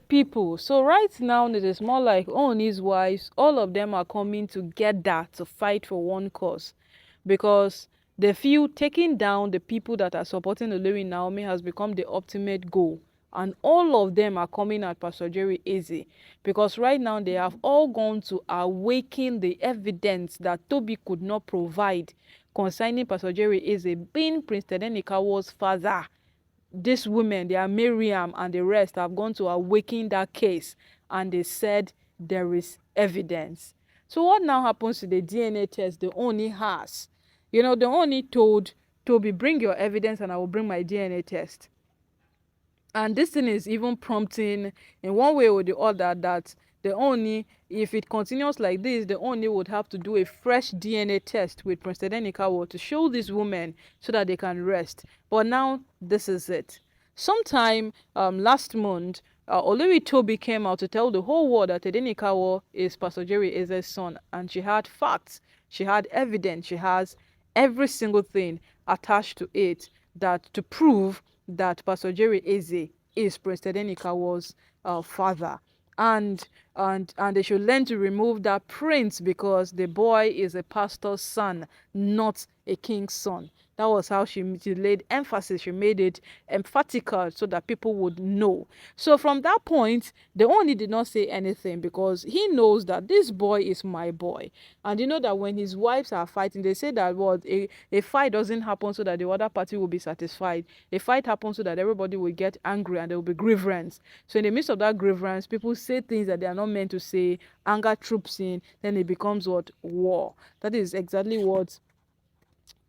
People. So right now it is more like Ooni's wives, all of them are coming together to fight for one cause, because they feel taking down the people that are supporting Olori Naomi has become the ultimate goal. And all of them are coming at Pastor Jerry Eze, because right now they have all gone to awaken the evidence that Tobi could not provide concerning Pastor Jerry Eze being Prince Tadenikawo's father. These women, they are Mariam and the rest, have gone to awaken that case, and they said there is evidence. So what now happens to the DNA test the Ooni has? The Ooni told Tobi, bring your evidence and I will bring my DNA test. And this thing is even prompting in one way or the other that the Ooni, if it continues like this, the Ooni would have to do a fresh DNA test with Prince Tadenikawo to show these women so that they can rest. But now this is it. Sometime last month, Olori Tobi came out to tell the whole world that Tadenikawo is Pastor Jerry Eze's son, and she had facts, she had evidence, she has every single thing attached to it that to prove that Pastor Jerry Eze is Prince Tadenikawo's father. And they should learn to remove that prince, because the boy is a pastor's son, not a king's son. That was how she laid emphasis. She made it emphatical so that people would know. So from that point, the Ooni did not say anything, because he knows that this boy is my boy. And you know that when his wives are fighting, they say that a fight doesn't happen so that the other party will be satisfied. A fight happens so that everybody will get angry and there will be grievance. So in the midst of that grievance, people say things that they are not meant to say, anger troops in, then it becomes what? War. That is exactly what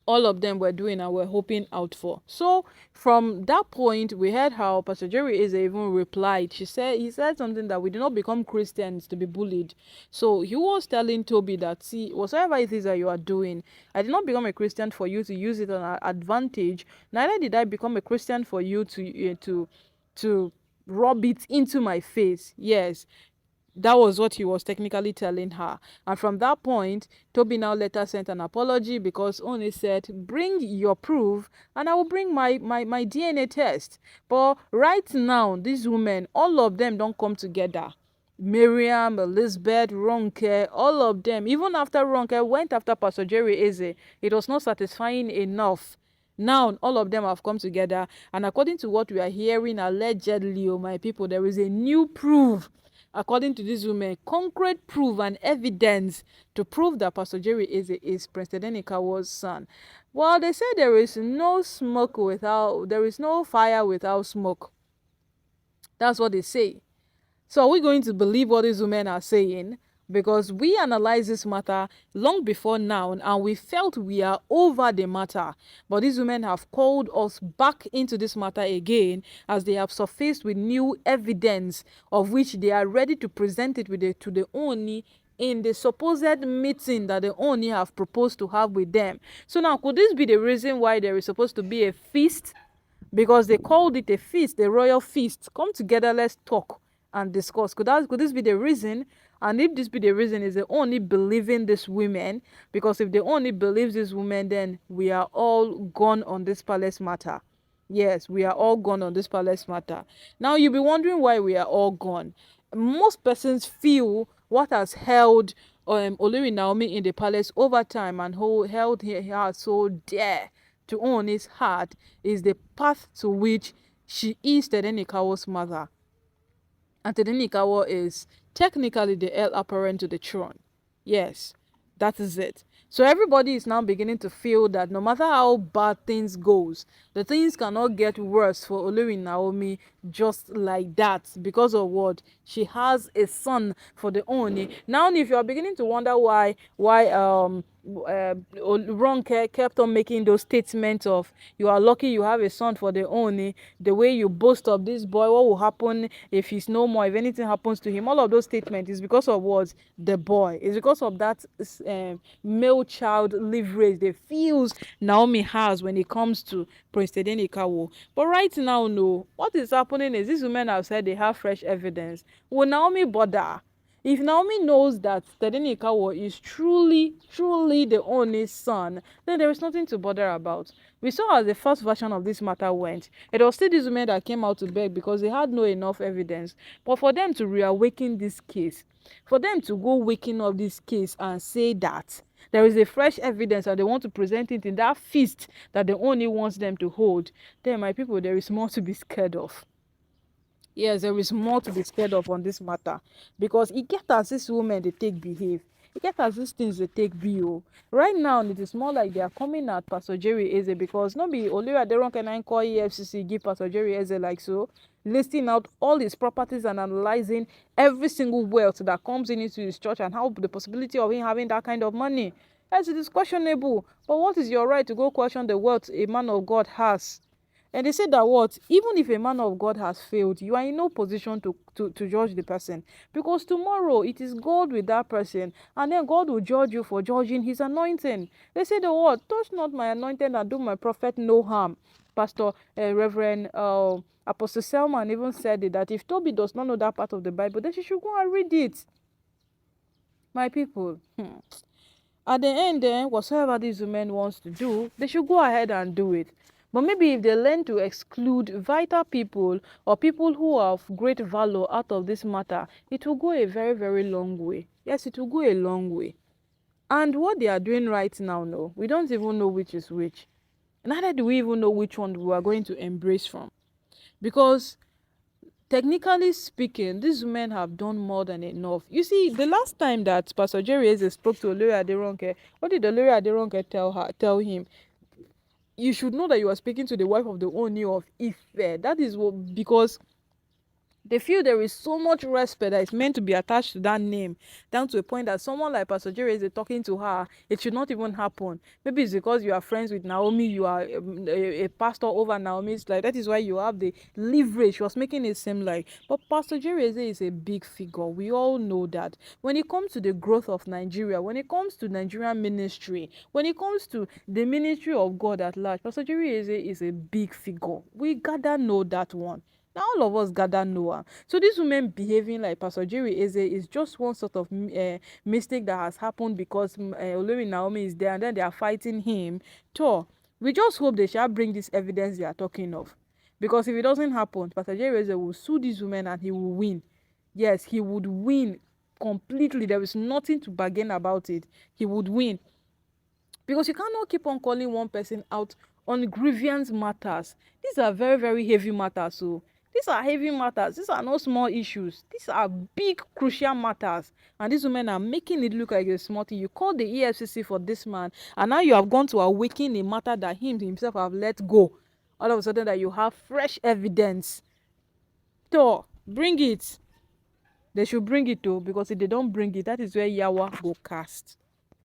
all of them were doing and were hoping out for. So from that point, we heard how Pastor Jerry Eze even replied. He said something that we do not become Christians to be bullied. So he was telling Tobi that, see, whatsoever it is that you are doing, I did not become a Christian for you to use it on an advantage. Neither did I become a Christian for you to rub it into my face. Yes, that was what he was technically telling her. And from that point, Tobi now later sent an apology, because Ooni said, bring your proof and I will bring my DNA test. But right now, these women, all of them don't come together. Mariam, Elizabeth, Ronke, all of them, even after Ronke went after Pastor Jerry Eze, it was not satisfying enough. Now, all of them have come together, and according to what we are hearing, allegedly, oh my people, there is a new proof. According to these women, concrete proof and evidence to prove that Pastor Jerry Eze is Prince Tadenikawo's son. Well, they say there is no fire without smoke. That's what they say. So are we going to believe what these women are saying? Because we analyzed this matter long before now, and we felt we are over the matter. But these women have called us back into this matter again, as they have surfaced with new evidence, of which they are ready to present it to the Ooni in the supposed meeting that the Ooni have proposed to have with them. So now, could this be the reason why there is supposed to be a feast? Because they called it a feast, the royal feast. Come together, let's talk and discuss. Could this be the reason? And if this be the reason, is the only believing these women? Because if they only believes these women, then we are all gone on this palace matter. Yes, we are all gone on this palace matter. Now you'll be wondering why we are all gone. Most persons feel what has held Olori Naomi in the palace over time, and who held her so dear to Ooni's heart, is the path to which she is Tadenikawo's mother. And Tadenikawo is technically the heir apparent to the throne. Yes, that is it. So everybody is now beginning to feel that no matter how bad things goes, the things cannot get worse for Olori Naomi just like that, because of what? She has a son for the Ooni. Now, if you are beginning to wonder why Ronke kept on making those statements of, you are lucky you have a son for the Ooni, the way you boast of this boy, what will happen if he's no more, if anything happens to him, all of those statements is because of what? The boy. It's because of that male child leverage the feels Naomi has when it comes to Prince Tadenikawo. But right now, no. What is happening is these women have said they have fresh evidence. Will Naomi bother? If Naomi knows that Tadenikawo is truly the only son, then there is nothing to bother about. We saw as the first version of this matter went. It was still these women that came out to beg because they had no enough evidence. But for them to reawaken this case, for them to go waking up this case and say that there is a fresh evidence and they want to present it in that feast that the Ooni wants them to hold, then my people, there is more to be scared of. Yes, there is more to be scared of on this matter, because it get as this women they take behave. It get as these things they take view. Right now, it is more like they are coming at Pastor Jerry Eze, because no be Olori Ronke and call EFCC give Pastor Jerry Eze like so, listing out all his properties and analyzing every single wealth that comes into his church and how the possibility of him having that kind of money. Yes, it is questionable. But what is your right to go question the wealth a man of God has? And they said that what, even if a man of God has failed, you are in no position to judge the person, because tomorrow it is God with that person, and then God will judge you for judging his anointing. They said the word, touch not my anointing and do my prophet no harm. Pastor Reverend Apostle Selman even said it, that if Tobi does not know that part of the Bible, then she should go and read it. My people, at the end, whatsoever these women wants to do, they should go ahead and do it. But maybe if they learn to exclude vital people or people who have great value out of this matter, it will go a very, very long way. Yes, it will go a long way. And what they are doing right now, no, we don't even know which is which. Neither do we even know which one we are going to embrace from. Because technically speaking, these women have done more than enough. You see, the last time that Pastor Jerry Eze spoke to Olori Ronke, what did Olori Ronke tell him? You should know that you are speaking to the wife of the Ooni of Ife. That is what, because they feel there is so much respect that is meant to be attached to that name, down to a point that someone like Pastor Jerry is talking to her, it should not even happen. Maybe it's because you are friends with Naomi, you are a pastor over Naomi. It's like that is why you have the leverage. She was making it seem like, but Pastor Jerry is a big figure. We all know that. When it comes to the growth of Nigeria, when it comes to Nigerian ministry, when it comes to the ministry of God at large, Pastor Jerry is a big figure. We gotta know that one. Now all of us gather Noah. So these women behaving like Pastor Jerry Eze is just one sort of mistake that has happened because Olori Naomi is there and then they are fighting him. So we just hope they shall bring this evidence they are talking of. Because if it doesn't happen, Pastor Jerry Eze will sue these women and he will win. Yes, he would win completely. There is nothing to bargain about it. He would win. Because you cannot keep on calling one person out on grievance matters. These are very, very heavy matters. So these are heavy matters. These are not small issues. These are big, crucial matters. And these women are making it look like a small thing. You call the EFCC for this man, and now you have gone to awaken a matter that him himself have let go. All of a sudden that you have fresh evidence. So, bring it. They should bring it too, because if they don't bring it, that is where Yawa go cast.